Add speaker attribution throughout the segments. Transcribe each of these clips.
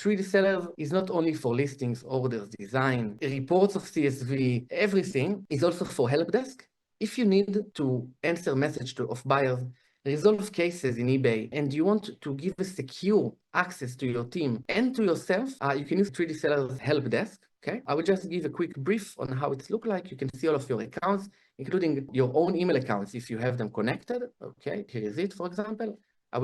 Speaker 1: 3Dsellers is not only for listings, orders, design, reports of CSV, everything is also for Helpdesk. If you need to answer messages of buyers, resolve cases in eBay, and you want to give a secure access to your team and to yourself, you can use 3Dsellers Helpdesk. Okay, I will just give a quick brief on how it looks like. You can see all of your accounts, including your own email accounts if you have them connected. Okay, here is it, for example. I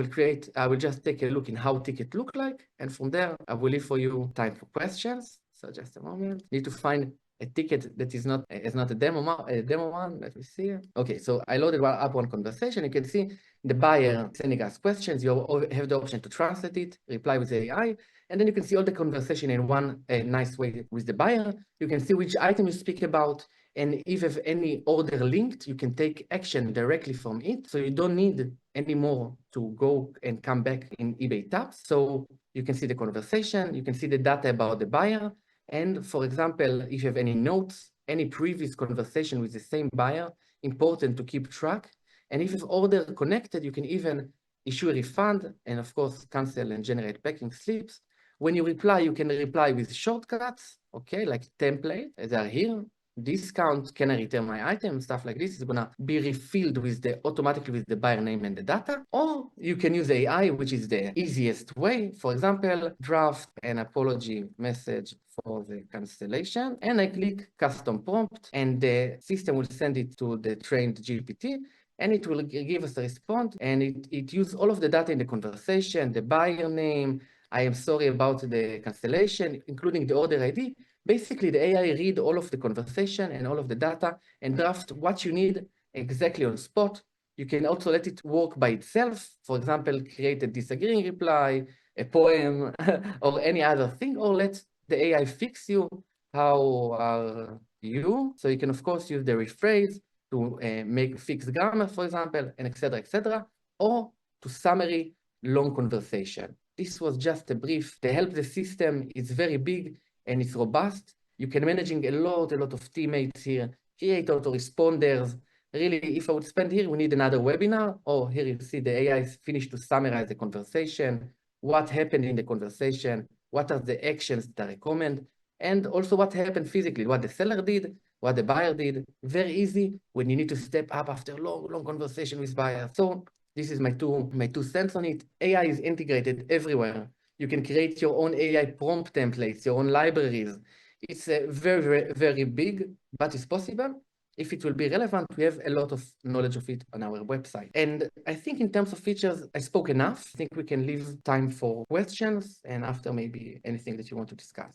Speaker 1: will just take a look in how ticket look like, and from there, I will leave for you time for questions. So just a moment. Need to find a ticket that is not a demo one. Let me see. Okay, so I loaded up one conversation. You can see the buyer sending us questions. You have the option to translate it, reply with AI, and then you can see all the conversation in one nice way with the buyer. You can see which item you speak about, and if you have any order linked, you can take action directly from it. So you don't need anymore to go and come back in eBay tabs. So you can see the conversation, you can see the data about the buyer. And for example, if you have any notes, any previous conversation with the same buyer, important to keep track. And if you have order connected, you can even issue a refund and of course, cancel and generate packing slips. When you reply, you can reply with shortcuts, okay, like template, as are here. Discount, can I return my item, stuff like this is gonna be refilled with automatically with the buyer name and the data. Or you can use AI, which is the easiest way. For example, draft an apology message for the cancellation, and I click custom prompt, and the system will send it to the trained GPT, and it will give us a response, and it uses all of the data in the conversation, the buyer name, I am sorry about the cancellation, including the order ID. Basically, the AI read all of the conversation and all of the data and draft what you need exactly on spot. You can also let it work by itself. For example, create a disagreeing reply, a poem, or any other thing, or let the AI fix you. How are you? So you can, of course, use the rephrase to make fixed grammar, for example, and etc., or to summary long conversation. This was just a brief. The Helpdesk system is very big and it's robust. You can managing a lot of teammates here, create autoresponders. Really, if I would spend here, we need another webinar. Oh, here you see the AI is finished to summarize the conversation, what happened in the conversation, what are the actions that I recommend, and also what happened physically, what the seller did, what the buyer did. Very easy when you need to step up after long conversation with buyer. So this is my two cents on it. AI is integrated everywhere. You can create your own AI prompt templates, your own libraries. It's very big, but it's possible. If it will be relevant, we have a lot of knowledge of it on our website. And I think in terms of features, I spoke enough. I think we can leave time for questions and after maybe anything that you want to discuss.